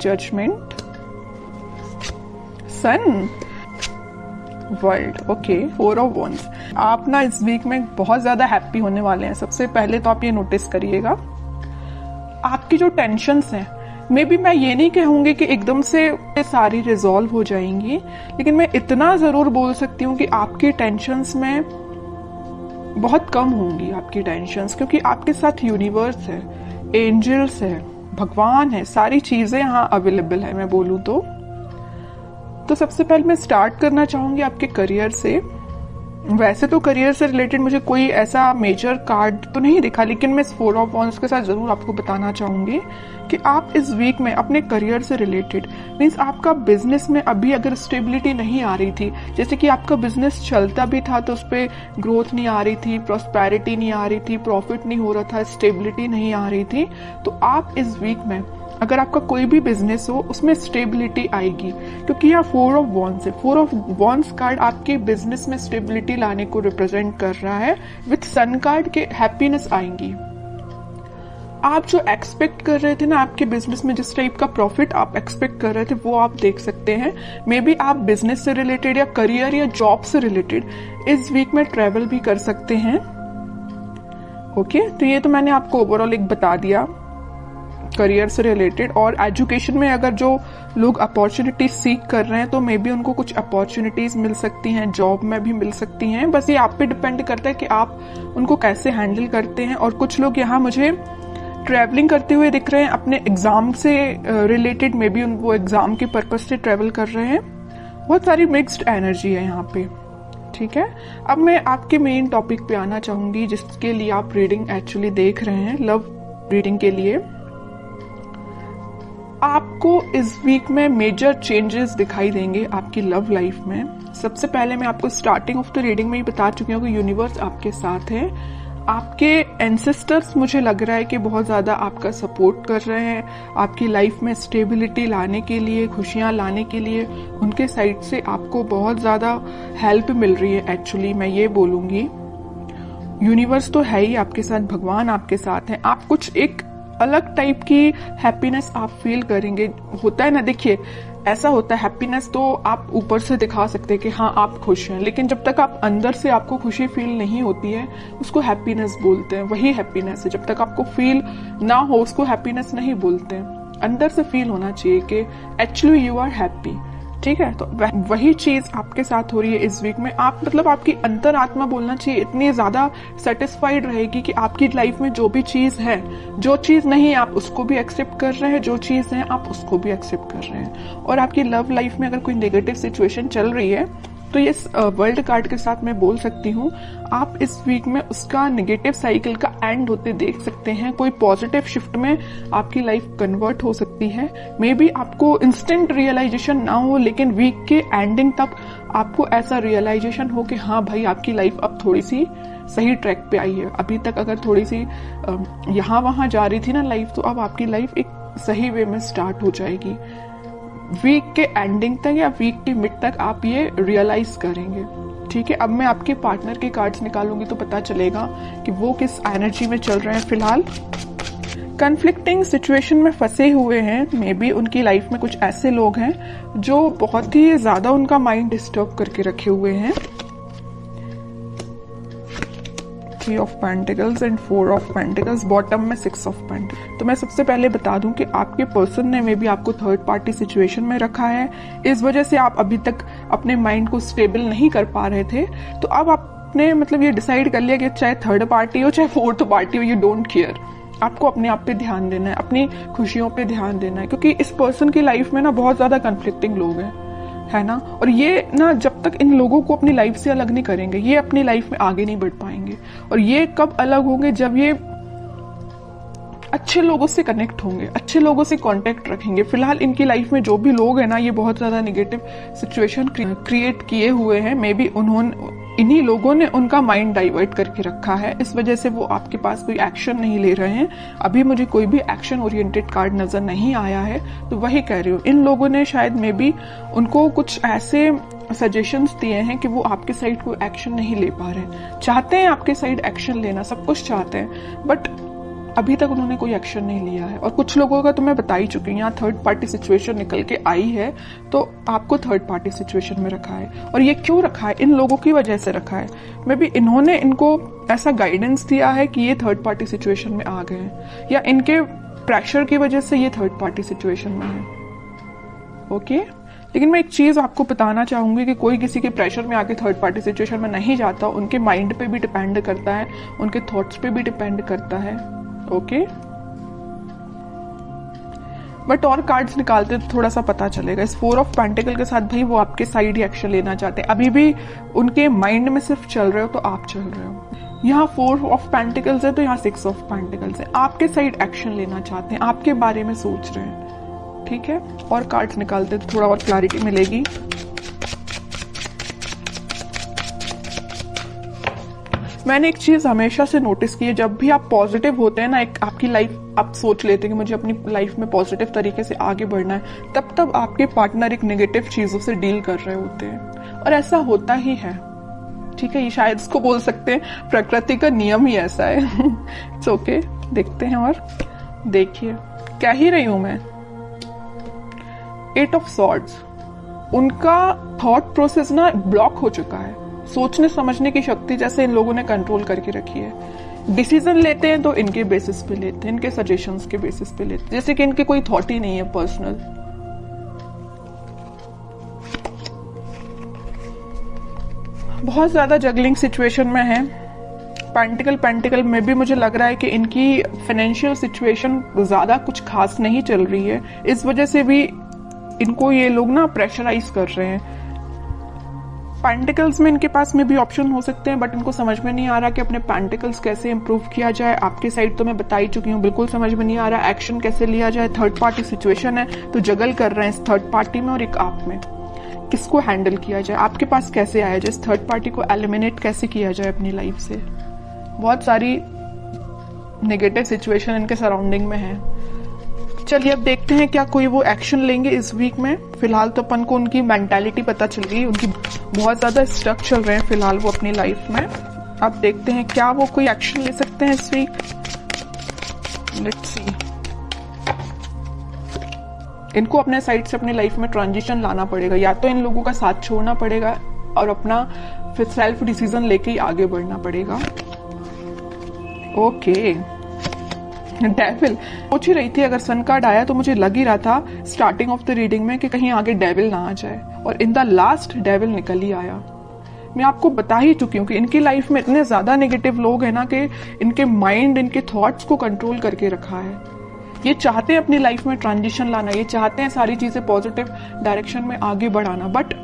Judgement, sun, world. Okay, 4 of वॉन्ड्स। आप ना इस वीक में बहुत ज्यादा हैप्पी होने वाले हैं। सबसे पहले तो आप ये नोटिस करिएगा, आपकी जो टेंशन्स हैं, मे बी मैं ये नहीं कहूंगी कि एकदम से सारी रिजॉल्व हो जाएंगी, लेकिन मैं इतना जरूर बोल सकती हूँ कि आपकी टेंशन्स में बहुत कम होंगी आपकी टेंशन्स, क्योंकि आपके साथ यूनिवर्स है, एंजल्स है, भगवान है, सारी चीजें यहाँ अवेलेबल है मैं बोलूँ तो सबसे पहले मैं स्टार्ट करना चाहूंगी आपके करियर से। वैसे तो करियर से रिलेटेड मुझे कोई ऐसा मेजर कार्ड तो नहीं दिखा, लेकिन मैं इस 4 ऑफ वॉन्ड्स के साथ जरूर आपको बताना चाहूंगी कि आप इस वीक में अपने करियर से रिलेटेड, मीन्स आपका बिजनेस में अभी अगर स्टेबिलिटी नहीं आ रही थी, जैसे कि आपका बिजनेस चलता भी था तो उस पर ग्रोथ नहीं आ रही थी, प्रॉस्पेरिटी नहीं आ रही थी, प्रॉफिट नहीं हो रहा था, स्टेबिलिटी नहीं आ रही थी, तो आप इस वीक में अगर आपका कोई भी बिजनेस हो उसमें स्टेबिलिटी आएगी, क्योंकि यहाँ 4 ऑफ वॉन्ड्स है। 4 ऑफ वॉन्ड्स कार्ड आपके बिजनेस में स्टेबिलिटी लाने को रिप्रेजेंट कर रहा है। विथ सन कार्ड के हैप्पीनेस आएंगी। आप जो एक्सपेक्ट कर रहे थे ना आपके बिजनेस में, जिस टाइप का प्रॉफिट आप एक्सपेक्ट कर रहे थे वो आप देख सकते हैं। मे बी आप बिजनेस से रिलेटेड या करियर या जॉब से रिलेटेड इस वीक में ट्रेवल भी कर सकते हैं। ओके, तो ये तो मैंने आपको ओवरऑल एक बता दिया करियर से रिलेटेड। और एजुकेशन में अगर जो लोग अपॉर्चुनिटी सीख कर रहे हैं तो मे बी उनको कुछ अपॉर्चुनिटीज मिल सकती हैं, जॉब में भी मिल सकती हैं। बस ये आप पे डिपेंड करता है कि आप उनको कैसे हैंडल करते हैं। और कुछ लोग यहाँ मुझे ट्रैवलिंग करते हुए दिख रहे हैं अपने एग्जाम से रिलेटेड, मे बी वो एग्जाम के पर्पज से ट्रैवल कर रहे हैं। बहुत सारी मिक्स्ड एनर्जी है यहाँ पे, ठीक है। अब मैं आपके मेन टॉपिक पे आना चाहूंगी जिसके लिए आप रीडिंग एक्चुअली देख रहे हैं, लव रीडिंग के लिए। आपको इस वीक में मेजर चेंजेस दिखाई देंगे आपकी लव लाइफ में। सबसे पहले मैं आपको स्टार्टिंग ऑफ द रीडिंग में ही बता चुकी हूँ कि यूनिवर्स आपके साथ है। आपके एंसेस्टर्स मुझे लग रहा है कि बहुत ज्यादा आपका सपोर्ट कर रहे हैं, आपकी लाइफ में स्टेबिलिटी लाने के लिए, खुशियां लाने के लिए उनके साइड से आपको बहुत ज्यादा हेल्प मिल रही है। एक्चुअली मैं ये बोलूंगी यूनिवर्स तो है ही आपके साथ, भगवान आपके साथ है। आप कुछ एक अलग टाइप की हैप्पीनेस आप फील करेंगे। होता है ना, देखिए ऐसा होता है, हैप्पीनेस तो आप ऊपर से दिखा सकते हैं कि हाँ आप खुश हैं, लेकिन जब तक आप अंदर से आपको खुशी फील नहीं होती है उसको हैप्पीनेस बोलते हैं। वही हैप्पीनेस है, जब तक आपको फील ना हो उसको हैप्पीनेस नहीं बोलते हैं। अंदर से फील होना चाहिए कि एक्चुअली यू आर हैप्पी, ठीक है। तो वही चीज आपके साथ हो रही है इस वीक में। आप मतलब आपकी अंतरात्मा बोलना चाहिए इतनी ज्यादा सेटिस्फाइड रहेगी कि आपकी लाइफ में जो भी चीज है, जो चीज नहीं है आप उसको भी एक्सेप्ट कर रहे हैं, जो चीज है आप उसको भी एक्सेप्ट कर रहे हैं। और आपकी लव लाइफ में अगर कोई नेगेटिव सिचुएशन चल रही है तो ये वर्ल्ड कार्ड के साथ मैं बोल सकती हूँ आप इस वीक में उसका नेगेटिव साइकिल का एंड होते देख सकते हैं। कोई पॉजिटिव शिफ्ट में आपकी लाइफ कन्वर्ट हो सकती है। मे बी आपको इंस्टेंट रियलाइजेशन ना हो, लेकिन वीक के एंडिंग तक आपको ऐसा रियलाइजेशन हो कि हाँ भाई आपकी लाइफ अब थोड़ी सी सही ट्रैक पे आई है। अभी तक अगर थोड़ी सी यहाँ वहां जा रही थी ना लाइफ, तो अब आपकी लाइफ एक सही वे में स्टार्ट हो जाएगी। वीक के एंडिंग तक या वीक के मिड तक आप ये रियलाइज करेंगे, ठीक है। अब मैं आपके पार्टनर के कार्ड्स निकालूंगी तो पता चलेगा कि वो किस एनर्जी में चल रहे हैं फिलहाल। कन्फ्लिक्टिंग सिचुएशन में फंसे हुए हैं, मे बी उनकी लाइफ में कुछ ऐसे लोग हैं जो बहुत ही ज्यादा उनका माइंड डिस्टर्ब करके रखे हुए हैं। 3 of pentacles and 4 of pentacles, bottom में 6 ऑफ पेंटिकल्स। तो मैं सबसे पहले बता दूं कि आपके पर्सन ने मे बी आपको थर्ड पार्टी सिचुएशन में रखा है। इस वजह से आप अभी तक अपने माइंड को स्टेबल नहीं कर पा रहे थे। तो अब आपने मतलब ये डिसाइड कर लिया कि चाहे थर्ड पार्टी हो चाहे फोर्थ पार्टी हो, यू डोंट केयर। आपको अपने आप पे ध्यान देना है, अपनी खुशियों पे ध्यान देना है, क्योंकि इस पर्सन की लाइफ में ना बहुत ज्यादा कन्फ्लिक्टिंग लोग हैं, है ना। और ये ना जब तक इन लोगों को अपनी लाइफ से अलग नहीं करेंगे, ये अपनी लाइफ में आगे नहीं बढ़ पाएंगे। और ये कब अलग होंगे, जब ये अच्छे लोगों से कनेक्ट होंगे, अच्छे लोगों से कांटेक्ट रखेंगे। फिलहाल इनकी लाइफ में जो भी लोग हैं ना, ये बहुत ज्यादा नेगेटिव सिचुएशन क्रिएट किए हुए हैं। मे बी इन्हीं लोगों ने उनका माइंड डाइवर्ट करके रखा है, इस वजह से वो आपके पास कोई एक्शन नहीं ले रहे हैं। अभी मुझे कोई भी एक्शन ओरिएंटेड कार्ड नजर नहीं आया है, तो वही कह रही हूँ इन लोगों ने शायद मे बी उनको कुछ ऐसे सजेशंस दिए हैं कि वो आपके साइड कोई एक्शन नहीं ले पा रहे हैं। चाहते हैं आपके साइड एक्शन लेना, सब कुछ चाहते हैं, बट अभी तक उन्होंने कोई एक्शन नहीं लिया है। और कुछ लोगों का तो मैं बता ही चुकी हूँ, यहाँ थर्ड पार्टी सिचुएशन निकल के आई है, तो आपको थर्ड पार्टी सिचुएशन में रखा है। और ये क्यों रखा है? इन लोगों की वजह से रखा है। मे बी इन्होंने इनको ऐसा गाइडेंस दिया है कि ये थर्ड पार्टी सिचुएशन में आ गए हैं, या इनके प्रेशर की वजह से ये थर्ड पार्टी सिचुएशन में है। ओके, लेकिन मैं एक चीज आपको बताना चाहूंगी कि कोई किसी के प्रेशर में आके थर्ड पार्टी सिचुएशन में नहीं जाता। उनके माइंड पे भी डिपेंड करता है, उनके थॉट्स पे भी डिपेंड करता है। ओके, बट और कार्ड्स निकालते तो थोड़ा सा पता चलेगा। इस 4 ऑफ पेंटिकल के साथ भाई वो आपके साइड ही एक्शन लेना चाहते हैं। अभी भी उनके माइंड में सिर्फ चल रहे हो तो आप चल रहे हो। यहाँ 4 ऑफ पेंटिकल्स है तो यहाँ 6 ऑफ पेंटिकल्स है। आपके साइड एक्शन लेना चाहते हैं, आपके बारे में सोच रहे हैं। ठीक है, और कार्ड्स निकालते तो थोड़ा और क्लैरिटी मिलेगी। मैंने एक चीज हमेशा से नोटिस की है, जब भी आप पॉजिटिव होते हैं ना, एक आपकी लाइफ आप सोच लेते हैं कि मुझे अपनी लाइफ में पॉजिटिव तरीके से आगे बढ़ना है, तब आपके पार्टनर एक नेगेटिव चीजों से डील कर रहे होते हैं। और ऐसा होता ही है। ठीक है, ये शायद इसको बोल सकते हैं प्रकृति का नियम ही ऐसा है। इट्स ओके, देखते हैं। और देखिए क्या ही रही हूं मैं। 8 ऑफ सॉर्ड्स, उनका थॉट प्रोसेस ना ब्लॉक हो चुका है। सोचने समझने की शक्ति जैसे इन लोगों ने कंट्रोल करके रखी है। डिसीजन लेते हैं तो इनके बेसिस पे लेते हैं, इनके सजेशंस के बेसिस पे लेते हैं, जैसे कि इनके कोई थॉट ही नहीं है पर्सनल। बहुत ज्यादा जगलिंग सिचुएशन में है। पेंटिकल में भी मुझे लग रहा है कि इनकी फाइनेंशियल सिचुएशन ज्यादा कुछ खास नहीं चल रही है। इस वजह से भी इनको ये लोग ना प्रेशराइज कर रहे हैं। पेंटिकल्स में इनके पास में भी ऑप्शन हो सकते हैं, बट इनको समझ में नहीं आ रहा कि अपने पेंटिकल्स कैसे इंप्रूव किया जाए। आपकी साइड तो मैं बता ही चुकी हूँ, बिल्कुल समझ में नहीं आ रहा एक्शन कैसे लिया जाए। थर्ड पार्टी सिचुएशन है तो जगल कर रहे हैं इस थर्ड पार्टी में और एक आप में। किसको हैंडल किया जाए, आपके पास कैसे आया जाए, इस थर्ड पार्टी को एलिमिनेट कैसे किया जाए अपनी लाइफ से। बहुत सारी नेगेटिव सिचुएशन इनके सराउंडिंग में है। चलिए अब देखते हैं क्या कोई वो एक्शन लेंगे इस वीक में। फिलहाल तो अपन को उनकी मेंटालिटी पता चल गई, उनकी बहुत ज्यादा स्टक चल रहे हैं फिलहाल वो अपनी लाइफ में। अब देखते हैं क्या वो कोई एक्शन ले सकते हैं इस वीक। Let's see. इनको अपने साइड से अपनी लाइफ में ट्रांजिशन लाना पड़ेगा, या तो इन लोगों का साथ छोड़ना पड़ेगा और अपना फिर सेल्फ डिसीजन लेके ही आगे बढ़ना पड़ेगा। ओके, डेविल सोच ही रही थी, अगर सन कार्ड आया तो मुझे लग ही रहा था स्टार्टिंग ऑफ द रीडिंग में कि कहीं आगे डेविल ना आ जाए, और इन द लास्ट डेविल निकल ही आया। मैं आपको बता ही चुकी हूँ कि इनकी लाइफ में इतने ज्यादा नेगेटिव लोग हैं ना कि इनके माइंड इनके थॉट्स को कंट्रोल करके रखा है। ये चाहते हैं अपनी लाइफ में ट्रांजिशन लाना, ये चाहते हैं सारी चीजें पॉजिटिव डायरेक्शन में आगे बढ़ाना, बट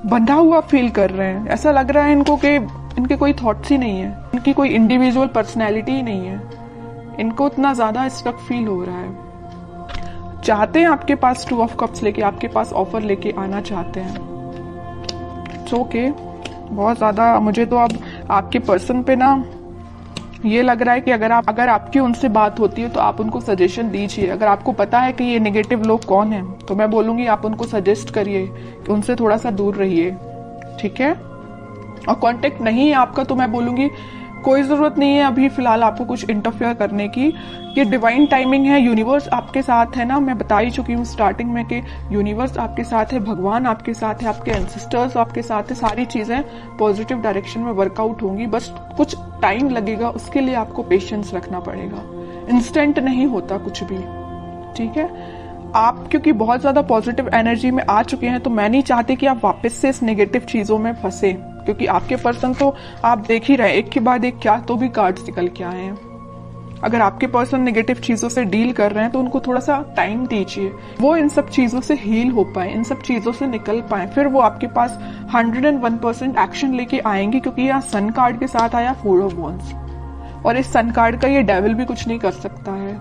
बंधा हुआ फील कर रहे हैं। ऐसा लग रहा है इनको कि इनके कोई थॉट्स ही नहीं है, इनकी कोई इंडिविजुअल पर्सनैलिटी ही नहीं है। इनको इतना ज्यादा स्टक फील हो रहा है। चाहते हैं आपके पास 2 ऑफ कप्स लेके, आपके पास ऑफर लेके आना चाहते हैं। It's okay. बहुत ज्यादा मुझे तो अब आपके पर्सन पे ना ये लग रहा है कि अगर आपकी उनसे बात होती है तो आप उनको सजेशन दीजिए। अगर आपको पता है कि ये नेगेटिव लोग कौन हैं तो मैं बोलूंगी आप उनको सजेस्ट करिए कि उनसे थोड़ा सा दूर रहिए। ठीक है, और कांटेक्ट नहीं है आपका तो मैं बोलूंगी कोई जरूरत नहीं है अभी फिलहाल आपको कुछ इंटरफेयर करने की। ये डिवाइन टाइमिंग है, यूनिवर्स आपके साथ है ना। मैं बता ही चुकी हूँ स्टार्टिंग में कि यूनिवर्स आपके साथ है, भगवान आपके साथ है, आपके एंसेस्टर्स आपके साथ है। सारी चीजें पॉजिटिव डायरेक्शन में वर्कआउट होंगी, बस कुछ टाइम लगेगा, उसके लिए आपको पेशेंस रखना पड़ेगा। इंस्टेंट नहीं होता कुछ भी। ठीक है, आप क्योंकि बहुत ज्यादा पॉजिटिव एनर्जी में आ चुके हैं तो मैं नहीं चाहती कि आप वापस से इस नेगेटिव चीजों में फंसे, क्योंकि आपके पर्सन तो आप देख ही रहे एक के बाद एक क्या तो भी कार्ड्स निकल के आए हैं। अगर आपके पर्सन नेगेटिव चीजों से डील कर रहे हैं तो उनको थोड़ा सा टाइम दीजिए, वो इन सब चीजों से हील हो पाए, इन सब चीजों से निकल पाए, फिर वो आपके पास 101% एक्शन लेके आएंगे। क्योंकि यहाँ सन कार्ड के साथ आया 4 ऑफ वॉन्ड्स, और इस सन कार्ड का ये डेविल भी कुछ नहीं कर सकता है।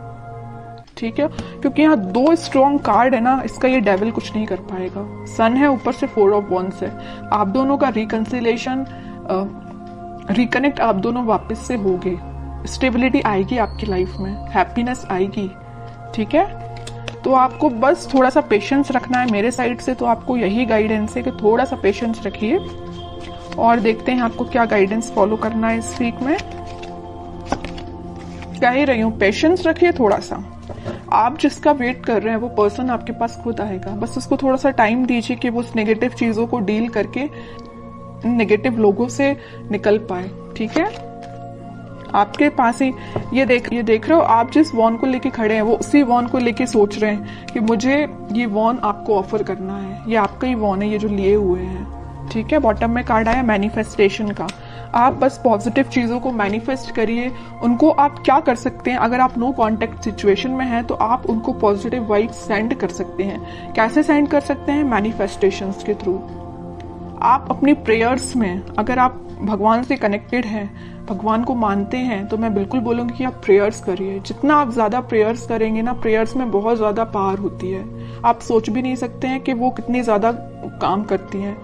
ठीक है, क्योंकि यहाँ 2 स्ट्रॉन्ग कार्ड है ना, इसका ये डेविल कुछ नहीं कर पाएगा। सन है, ऊपर से 4 ऑफ वॉन्ड्स है। आप दोनों का रिकंसिलेशन रिकनेक्ट आप दोनों वापस से होगे, स्टेबिलिटी आएगी आपकी लाइफ में, हैप्पीनेस आएगी। ठीक है, तो आपको बस थोड़ा सा पेशेंस रखना है मेरे साइड से। तो आपको यही गाइडेंस है कि थोड़ा सा पेशेंस रखिए और देखते हैं आपको क्या गाइडेंस फॉलो करना है इस वीक में। कह ही रही हूँ, पेशेंस रखिए थोड़ा सा। आप जिसका वेट कर रहे हैं वो पर्सन आपके पास खुद आएगा, बस उसको थोड़ा सा टाइम दीजिए कि वो उस नेगेटिव चीजों को डील करके नेगेटिव लोगों से निकल पाए। ठीक है, आपके पास ही ये देख रहे हो, आप जिस वॉन को लेके खड़े हैं वो उसी वॉन को लेके सोच रहे हैं कि मुझे ये वॉन आपको ऑफर करना है, ये आपका ही वॉन है, ये जो लिए हुए हैं। ठीक है, बॉटम में कार्ड आया मैनिफेस्टेशन का। आप बस पॉजिटिव चीजों को मैनिफेस्ट करिए। उनको आप क्या कर सकते हैं, अगर आप नो कांटेक्ट सिचुएशन में हैं तो आप उनको पॉजिटिव वाइब्स सेंड कर सकते हैं। कैसे सेंड कर सकते हैं? मैनिफेस्टेशंस के थ्रू। आप अपनी प्रेयर्स में, अगर आप भगवान से कनेक्टेड हैं, भगवान को मानते हैं, तो मैं बिल्कुल बोलूंगी कि आप प्रेयर्स करिए। जितना आप ज्यादा प्रेयर्स करेंगे ना, प्रेयर्स में बहुत ज्यादा पावर होती है। आप सोच भी नहीं सकते हैं कि वो कितनी ज्यादा काम करती हैं।